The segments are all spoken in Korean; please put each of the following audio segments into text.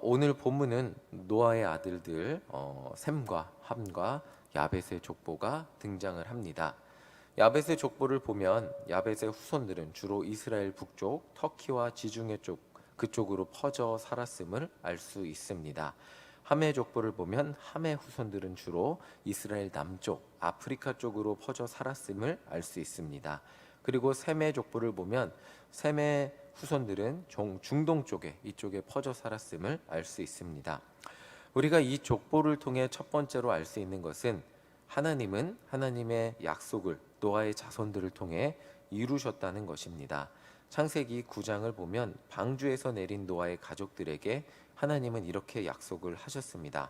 오늘 본문은 노아의 아들들 셈과 함과 야벳의 족보가 등장을 합니다. 야벳의 족보를 보면 야벳의 후손들은 주로 이스라엘 북쪽, 터키와 지중해 쪽 그쪽으로 퍼져 살았음을 알 수 있습니다. 함의 족보를 보면 함의 후손들은 주로 이스라엘 남쪽, 아프리카 쪽으로 퍼져 살았음을 알 수 있습니다. 그리고 셈의 족보를 보면 셈의 후손들은 중동 쪽에 이쪽에 퍼져 살았음을 알 수 있습니다. 우리가 이 족보를 통해 첫 번째로 알 수 있는 것은 하나님은 하나님의 약속을 노아의 자손들을 통해 이루셨다는 것입니다. 창세기 9장을 보면 방주에서 내린 노아의 가족들에게 하나님은 이렇게 약속을 하셨습니다.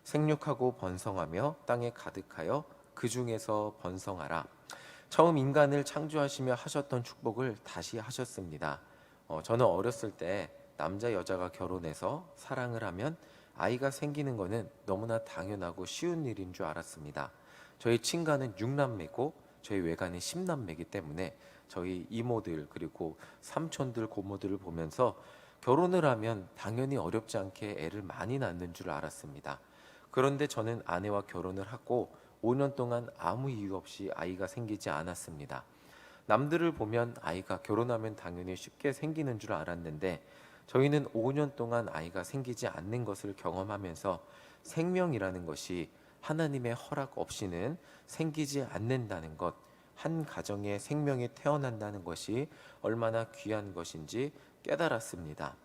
생육하고 번성하며 땅에 가득하여 그 중에서 번성하라. 처음 인간을 창조하시며 하셨던 축복을 다시 하셨습니다. 저는 어렸을 때 남자 여자가 결혼해서 사랑을 하면 아이가 생기는 것은 너무나 당연하고 쉬운 일인 줄 알았습니다. 저희 친가는 6남매고 저희 외가는 10남매이기 때문에 저희 이모들 그리고 삼촌들 고모들을 보면서 결혼을 하면 당연히 어렵지 않게 애를 많이 낳는 줄 알았습니다. 그런데 저는 아내와 결혼을 하고 5년 동안 아무 이유 없이 아이가 생기지 않았습니다. 남들을 보면 아이가 결혼하면 당연히 쉽게 생기는 줄 알았는데 저희는 5년 동안 아이가 생기지 않는 것을 경험하면서 생명이라는 것이 하나님의 허락 없이는 생기지 않는다는 것, 한 가정에 생명이 태어난다는 것이 얼마나 귀한 것인지 깨달았습니다.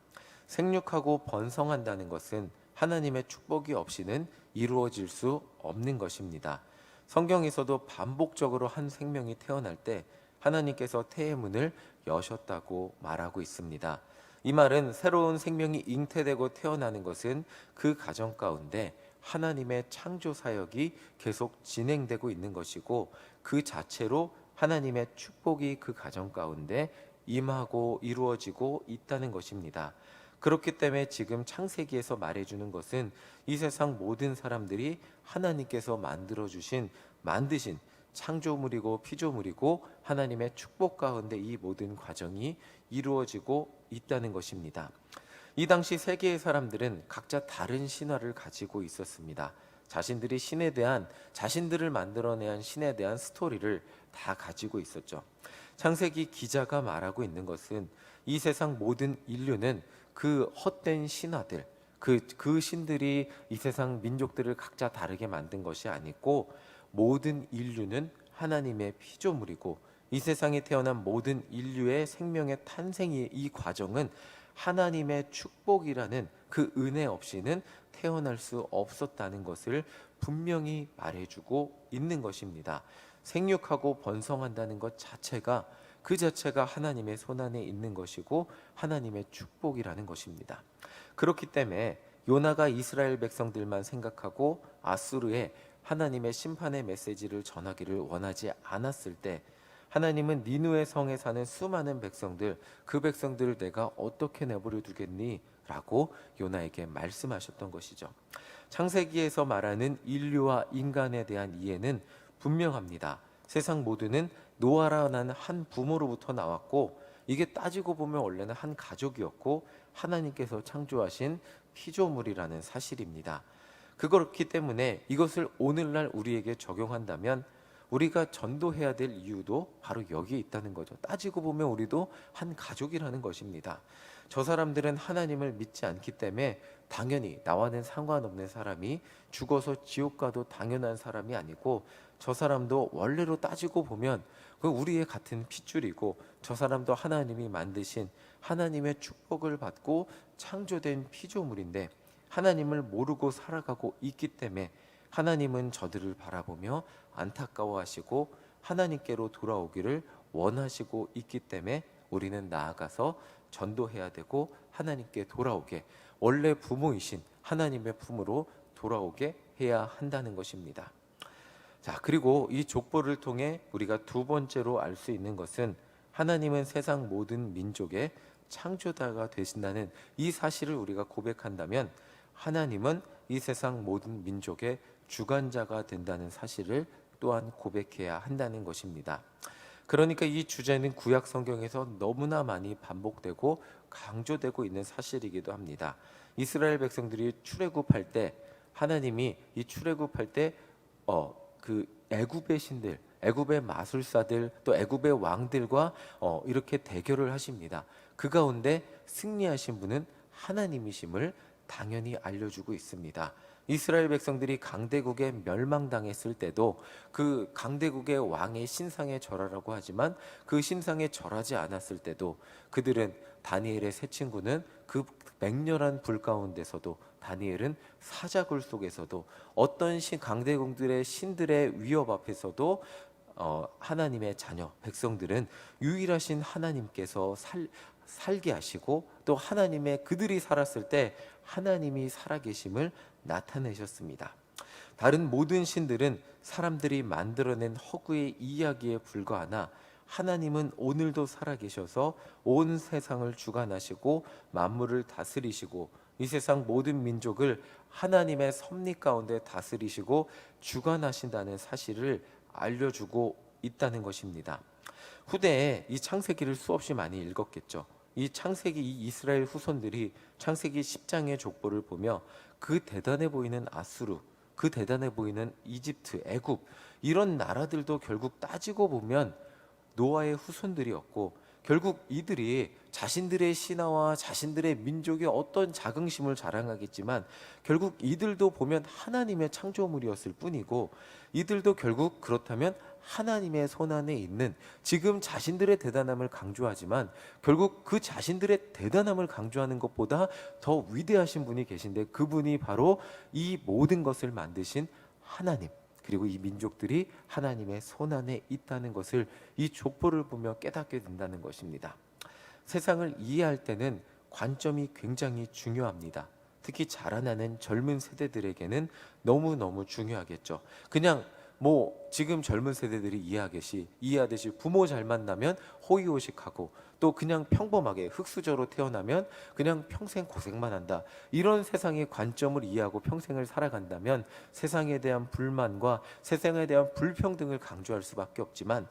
생육하고 번성한다는 것은 하나님의 축복이 없이는 이루어질 수 없는 것입니다. 성경에서도 반복적으로 한 생명이 태어날 때 하나님께서 태의 문을 여셨다고 말하고 있습니다. 이 말은 새로운 생명이 잉태되고 태어나는 것은 그 가정 가운데 하나님의 창조 사역이 계속 진행되고 있는 것이고 그 자체로 하나님의 축복이 그 가정 가운데 임하고 이루어지고 있다는 것입니다. 그렇기 때문에 지금 창세기에서 말해주는 것은 이 세상 모든 사람들이 하나님께서 만드신 창조물이고 피조물이고 하나님의 축복 가운데 이 모든 과정이 이루어지고 있다는 것입니다. 이 당시 세계의 사람들은 각자 다른 신화를 가지고 있었습니다. 자신들을 만들어낸 신에 대한 스토리를 다 가지고 있었죠. 창세기 기자가 말하고 있는 것은 이 세상 모든 인류는 그 헛된 신화들, 그 신들이 이 세상 민족들을 각자 다르게 만든 것이 아니고 모든 인류는 하나님의 피조물이고 이 세상에 태어난 모든 인류의 생명의 탄생의 이 과정은 하나님의 축복이라는 그 은혜 없이는 태어날 수 없었다는 것을 분명히 말해주고 있는 것입니다. 생육하고 번성한다는 것 자체가 그 자체가 하나님의 손안에 있는 것이고 하나님의 축복이라는 것입니다. 그렇기 때문에 요나가 이스라엘 백성들만 생각하고 아수르에 하나님의 심판의 메시지를 전하기를 원하지 않았을 때 하나님은 니누의 성에 사는 수많은 백성들, 그 백성들을 내가 어떻게 내버려 두겠니? 라고 요나에게 말씀하셨던 것이죠. 창세기에서 말하는 인류와 인간에 대한 이해는 분명합니다. 세상 모두는 노아라는 한 부모로부터 나왔고 이게 따지고 보면 원래는 한 가족이었고 하나님께서 창조하신 피조물이라는 사실입니다. 그렇기 때문에 이것을 오늘날 우리에게 적용한다면 우리가 전도해야 될 이유도 바로 여기에 있다는 거죠. 따지고 보면 우리도 한 가족이라는 것입니다. 저 사람들은 하나님을 믿지 않기 때문에 당연히 나와는 상관없는 사람이 죽어서 지옥 가도 당연한 사람이 아니고 저 사람도 원래로 따지고 보면 그 우리의 같은 핏줄이고 저 사람도 하나님이 만드신 하나님의 축복을 받고 창조된 피조물인데 하나님을 모르고 살아가고 있기 때문에 하나님은 저들을 바라보며 안타까워하시고 하나님께로 돌아오기를 원하시고 있기 때문에 우리는 나아가서 전도해야 되고 하나님께 돌아오게 원래 부모이신 하나님의 품으로 돌아오게 해야 한다는 것입니다. 자, 그리고 이 족보를 통해 우리가 두 번째로 알 수 있는 것은 하나님은 세상 모든 민족의 창조자가 되신다는 이 사실을 우리가 고백한다면 하나님은 이 세상 모든 민족의 주관자가 된다는 사실을 또한 고백해야 한다는 것입니다. 그러니까 이 주제는 구약 성경에서 너무나 많이 반복되고 강조되고 있는 사실이기도 합니다. 이스라엘 백성들이 출애굽할 때 하나님이 이 출애굽할 때 그 애굽의 신들, 애굽의 마술사들, 또 애굽의 왕들과 이렇게 대결을 하십니다. 그 가운데 승리하신 분은 하나님이심을 당연히 알려주고 있습니다. 이스라엘 백성들이 강대국에 멸망당했을 때도 그 강대국의 왕의 신상에 절하라고 하지만 그 신상에 절하지 않았을 때도 그들은 다니엘의 세 친구는 그 맹렬한 불 가운데서도 다니엘은 사자굴 속에서도 어떤 강대국들의 신들의 위협 앞에서도 하나님의 자녀 백성들은 유일하신 하나님께서 살게 하시고 또 하나님의 그들이 살았을 때 하나님이 살아계심을 나타내셨습니다. 다른 모든 신들은 사람들이 만들어낸 허구의 이야기에 불과하나 하나님은 오늘도 살아계셔서 온 세상을 주관하시고 만물을 다스리시고 이 세상 모든 민족을 하나님의 섭리 가운데 다스리시고 주관하신다는 사실을 알려주고 있다는 것입니다. 후대에 이 창세기를 수없이 많이 읽었겠죠. 이 창세기 이 이스라엘 후손들이 창세기 10장의 족보를 보며 그 대단해 보이는 아수르, 그 대단해 보이는 이집트, 애굽 이런 나라들도 결국 따지고 보면 노아의 후손들이었고 결국 이들이 자신들의 신화와 자신들의 민족의 어떤 자긍심을 자랑하겠지만 결국 이들도 보면 하나님의 창조물이었을 뿐이고 이들도 결국 그렇다면 하나님의 손안에 있는 지금 자신들의 대단함을 강조하지만 결국 그 자신들의 대단함을 강조하는 것보다 더 위대하신 분이 계신데 그분이 바로 이 모든 것을 만드신 하나님 그리고 이 민족들이 하나님의 손안에 있다는 것을 이 족보를 보며 깨닫게 된다는 것입니다. 세상을 이해할 때는 관점이 굉장히 중요합니다. 특히 자라나는 젊은 세대들에게는 너무너무 중요하겠죠. 그냥 지금 젊은 세대들이 이해하듯이 부모 잘 만나면 호의호식하고 또 그냥 평범하게 흙수저로 태어나면 그냥 평생 고생만 한다. 이런 세상의 관점을 이해하고 평생을 살아간다면 세상에 대한 불만과 세상에 대한 불평등을 강조할 수밖에 없지만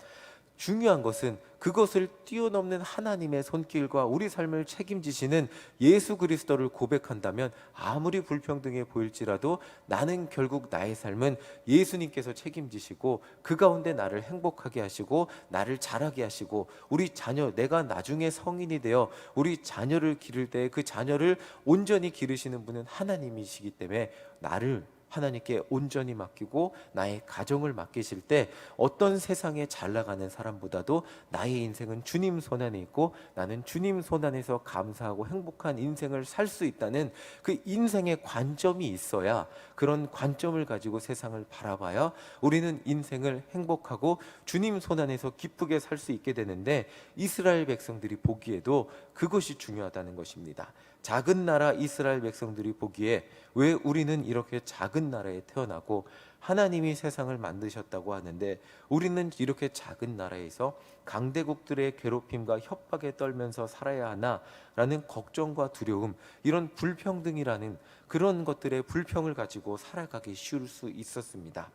중요한 것은 그것을 뛰어넘는 하나님의 손길과 우리 삶을 책임지시는 예수 그리스도를 고백한다면 아무리 불평등해 보일지라도 나는 결국 나의 삶은 예수님께서 책임지시고 그 가운데 나를 행복하게 하시고 나를 자라게 하시고 우리 자녀 내가 나중에 성인이 되어 우리 자녀를 기를 때 그 자녀를 온전히 기르시는 분은 하나님이시기 때문에 나를 하나님께 온전히 맡기고 나의 가정을 맡기실 때 어떤 세상에 잘 나가는 사람보다도 나의 인생은 주님 손안에 있고 나는 주님 손안에서 감사하고 행복한 인생을 살 수 있다는 그 인생의 관점이 있어야 그런 관점을 가지고 세상을 바라봐야 우리는 인생을 행복하고 주님 손안에서 기쁘게 살 수 있게 되는데 이스라엘 백성들이 보기에도 그것이 중요하다는 것입니다. 작은 나라 이스라엘 백성들이 보기에 왜 우리는 이렇게 작은 나라에 태어나고 하나님이 세상을 만드셨다고 하는데 우리는 이렇게 작은 나라에서 강대국들의 괴롭힘과 협박에 떨면서 살아야 하나라는 걱정과 두려움, 이런 불평등이라는 그런 것들의 불평을 가지고 살아가기 쉬울 수 있었습니다.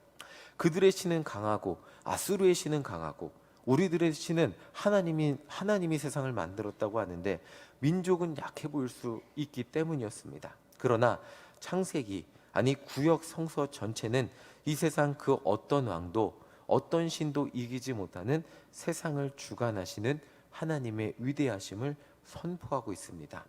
그들의 신은 강하고 아수르의 신은 강하고 우리들의 신은 하나님이 세상을 만들었다고 하는데 민족은 약해 보일 수 있기 때문이었습니다. 그러나 창세기 구역 성서 전체는 이 세상 그 어떤 왕도 어떤 신도 이기지 못하는 세상을 주관하시는 하나님의 위대하심을 선포하고 있습니다.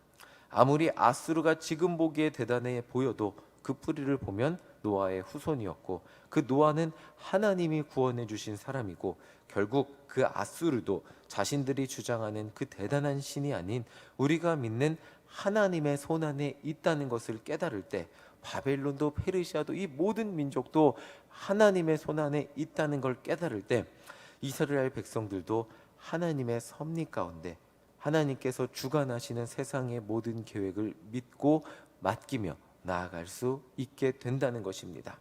아무리 아수르가 지금 보기에 대단해 보여도 그 뿌리를 보면 노아의 후손이었고 그 노아는 하나님이 구원해 주신 사람이고 결국 그 아수르도 자신들이 주장하는 그 대단한 신이 아닌 우리가 믿는 하나님의 손안에 있다는 것을 깨달을 때 바벨론도 페르시아도 이 모든 민족도 하나님의 손안에 있다는 걸 깨달을 때 이스라엘 백성들도 하나님의 섭리 가운데 하나님께서 주관하시는 세상의 모든 계획을 믿고 맡기며 나아갈 수 있게 된다는 것입니다.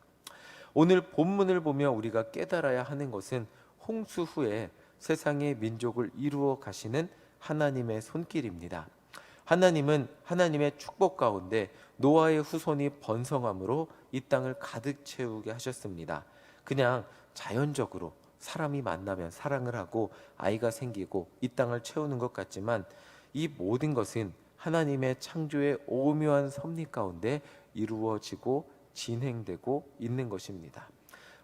오늘 본문을 보며 우리가 깨달아야 하는 것은 홍수 후에 세상의 민족을 이루어 가시는 하나님의 손길입니다. 하나님은 하나님의 축복 가운데 노아의 후손이 번성함으로 이 땅을 가득 채우게 하셨습니다. 그냥 자연적으로 사람이 만나면 사랑을 하고 아이가 생기고 이 땅을 채우는 것 같지만 이 모든 것은 하나님의 창조의 오묘한 섭리 가운데 이루어지고 진행되고 있는 것입니다.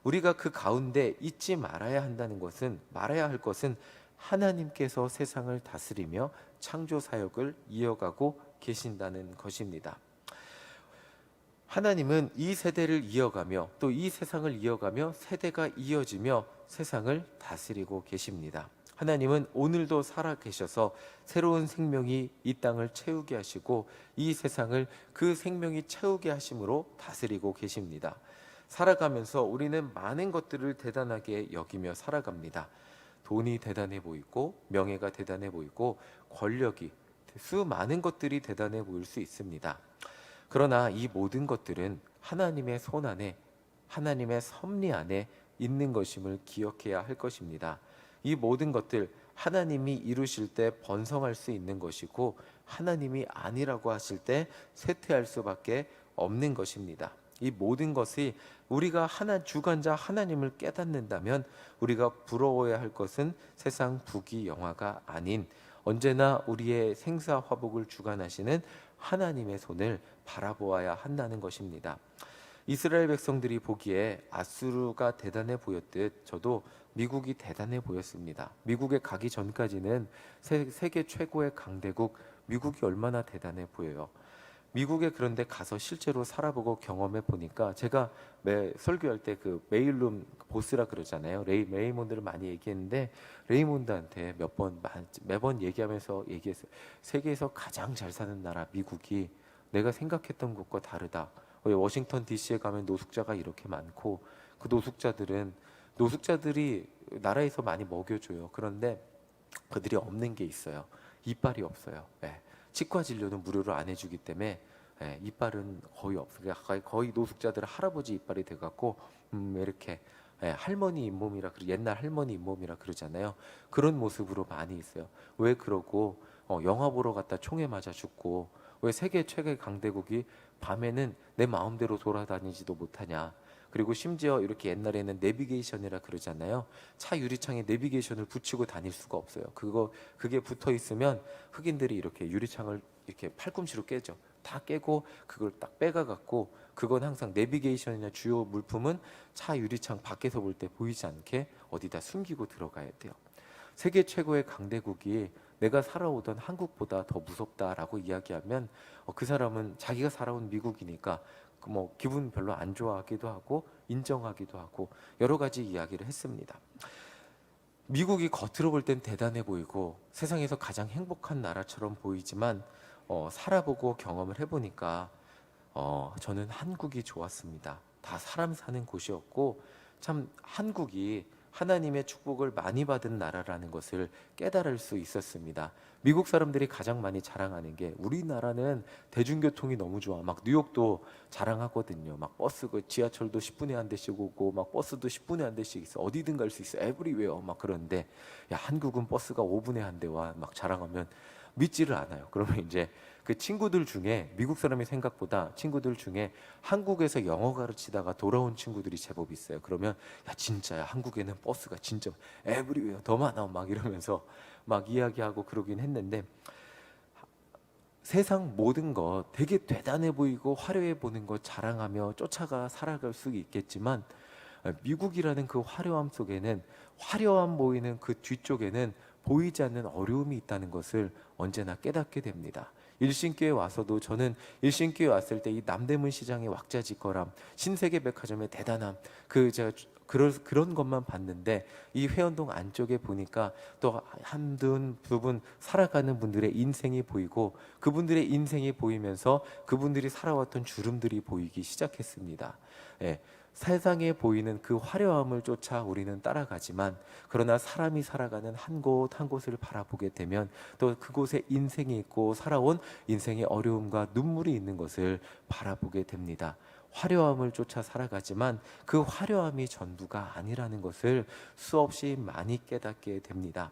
우리가 그 가운데 잊지 말아야 할 것은 하나님께서 세상을 다스리며 창조 사역을 이어가고 계신다는 것입니다. 하나님은 이 세대를 이어가며 또 이 세상을 이어가며 세대가 이어지며 세상을 다스리고 계십니다. 하나님은 오늘도 살아 계셔서 새로운 생명이 이 땅을 채우게 하시고 이 세상을 그 생명이 채우게 하심으로 다스리고 계십니다. 살아가면서 우리는 많은 것들을 대단하게 여기며 살아갑니다. 돈이 대단해 보이고 명예가 대단해 보이고 권력이 수많은 것들이 대단해 보일 수 있습니다. 그러나 이 모든 것들은 하나님의 손 안에 하나님의 섭리 안에 있는 것임을 기억해야 할 것입니다. 이 모든 것들 하나님이 이루실 때 번성할 수 있는 것이고 하나님이 아니라고 하실 때 쇠퇴할 수밖에 없는 것입니다. 이 모든 것이 우리가 주관자 하나님을 깨닫는다면 우리가 부러워야 할 것은 세상 부귀영화가 아닌 언제나 우리의 생사화복을 주관하시는 하나님의 손을 바라보아야 한다는 것입니다. 이스라엘 백성들이 보기에 아수르가 대단해 보였듯 저도 미국이 대단해 보였습니다. 미국에 가기 전까지는 세계 최고의 강대국 미국이 얼마나 대단해 보여요. 미국에 그런데 가서 실제로 살아보고 경험해 보니까 제가 매 설교할 때 그 메일룸 보스라 그러잖아요. 레이몬드를 많이 얘기했는데 레이몬드한테 매번 얘기하면서 얘기했어요. 세계에서 가장 잘 사는 나라 미국이 내가 생각했던 것과 다르다. 왜 워싱턴 DC에 가면 노숙자가 이렇게 많고 그 노숙자들이 나라에서 많이 먹여줘요. 그런데 그들이 없는 게 있어요. 이빨이 없어요. 네. 치과 진료는 무료로 안 해주기 때문에 이빨은 거의 없어요. 거의 노숙자들은 할아버지 이빨이 돼갖고 이렇게 할머니 잇몸이라 옛날 할머니 잇몸이라 그러잖아요. 그런 모습으로 많이 있어요. 왜 그러고 영화 보러 갔다 총에 맞아 죽고 왜 세계 최대 강대국이 밤에는 내 마음대로 돌아다니지도 못하냐. 그리고 심지어 이렇게 옛날에는 내비게이션이라 그러잖아요. 차 유리창에 내비게이션을 붙이고 다닐 수가 없어요. 그게 붙어 있으면 흑인들이 이렇게 유리창을 이렇게 팔꿈치로 깨죠. 다 깨고 그걸 딱 빼가 갖고 그건 항상 내비게이션이나 주요 물품은 차 유리창 밖에서 볼 때 보이지 않게 어디다 숨기고 들어가야 돼요. 세계 최고의 강대국이 내가 살아오던 한국보다 더 무섭다라고 이야기하면 그 사람은 자기가 살아온 미국이니까 뭐 기분 별로 안 좋아하기도 하고 인정하기도 하고 여러 가지 이야기를 했습니다. 미국이 겉으로 볼 땐 대단해 보이고 세상에서 가장 행복한 나라처럼 보이지만 살아보고 경험을 해보니까 저는 한국이 좋았습니다. 다 사람 사는 곳이었고 참 한국이 하나님의 축복을 많이 받은 나라라는 것을 깨달을 수 있었습니다. 미국 사람들이 가장 많이 자랑하는 게 우리나라는 대중교통이 너무 좋아. 막 뉴욕도 자랑하거든요. 막 지하철도 10분에 한 대씩 오고 막 버스도 10분에 한 대씩 있어. 어디든 갈 수 있어. 에브리웨어 막 그런데 야 한국은 버스가 5분에 한 대와 막 자랑하면 믿지를 않아요. 그러면 이제 그 친구들 중에 미국 사람이 생각보다 친구들 중에 한국에서 영어 가르치다가 돌아온 친구들이 제법 있어요. 그러면 야 진짜야 한국에는 버스가 진짜 에브리웨어 더 많아 막 이러면서 막 이야기하고 그러긴 했는데 세상 모든 것 되게 대단해 보이고 화려해 보는 것 자랑하며 쫓아가 살아갈 수 있겠지만 미국이라는 그 화려함 속에는 화려함 보이는 그 뒤쪽에는 보이지 않는 어려움이 있다는 것을 언제나 깨닫게 됩니다. 일신교회 와서도 저는 일신교회 왔을 때 이 남대문 시장의 왁자지껄함, 신세계백화점의 대단함, 제가 그런 것만 봤는데 이 회원동 안쪽에 보니까 또 한두 분 살아가는 분들의 인생이 보이고 그분들의 인생이 보이면서 그분들이 살아왔던 주름들이 보이기 시작했습니다. 세상에 보이는 그 화려함을 쫓아 우리는 따라가지만 그러나 사람이 살아가는 한 곳 한 곳을 바라보게 되면 또 그곳에 인생이 있고 살아온 인생의 어려움과 눈물이 있는 것을 바라보게 됩니다. 화려함을 쫓아 살아가지만 그 화려함이 전부가 아니라는 것을 수없이 많이 깨닫게 됩니다.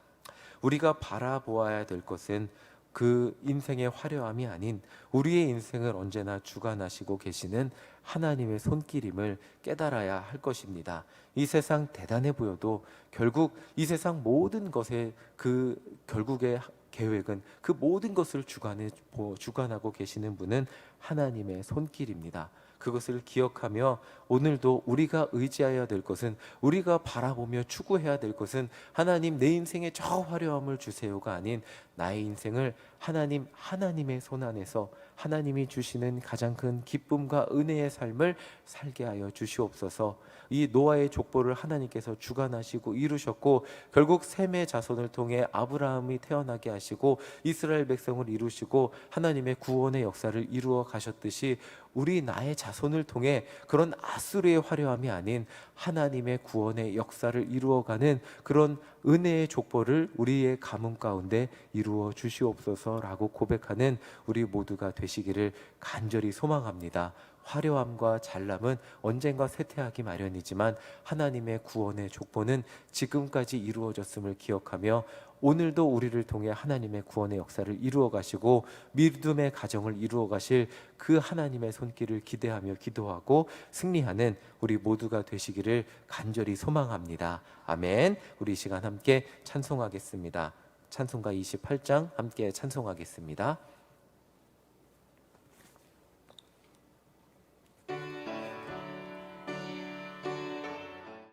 우리가 바라보아야 될 것은 그 인생의 화려함이 아닌 우리의 인생을 언제나 주관하시고 계시는 하나님의 손길임을 깨달아야 할 것입니다. 이 세상 대단해 보여도 결국 이 세상 모든 것의 그 결국에 계획은, 그 모든 것을 주관하고 계시는 분은 하나님의 손길입니다. 그것을 기억하며 오늘도 우리가 의지해야 될 것은, 우리가 바라보며 추구해야 될 것은 하나님 내 인생에 저 화려함을 주세요가 아닌 나의 인생을 하나님의 손 안에서 하나님이 주시는 가장 큰 기쁨과 은혜의 삶을 살게 하여 주시옵소서. 이 노아의 족보를 하나님께서 주관하시고 이루셨고, 결국 셈의 자손을 통해 아브라함이 태어나게 하시고 이스라엘 백성을 이루시고 하나님의 구원의 역사를 이루어 가셨듯이, 우리 나의 자손을 통해 그런 아수르의 화려함이 아닌 하나님의 구원의 역사를 이루어가는 그런 은혜의 족보를 우리의 가문 가운데 이루어 주시옵소서라고 고백하는 우리 모두가 되시기를 간절히 소망합니다. 화려함과 잘남은 언젠가 쇠퇴하기 마련이지만 하나님의 구원의 족보는 지금까지 이루어졌음을 기억하며 오늘도 우리를 통해 하나님의 구원의 역사를 이루어 가시고 믿음의 가정을 이루어 가실 그 하나님의 손길을 기대하며 기도하고 승리하는 우리 모두가 되시기를 간절히 소망합니다. 아멘. 우리 이 시간 함께 찬송하겠습니다. 찬송가 28장 함께 찬송하겠습니다.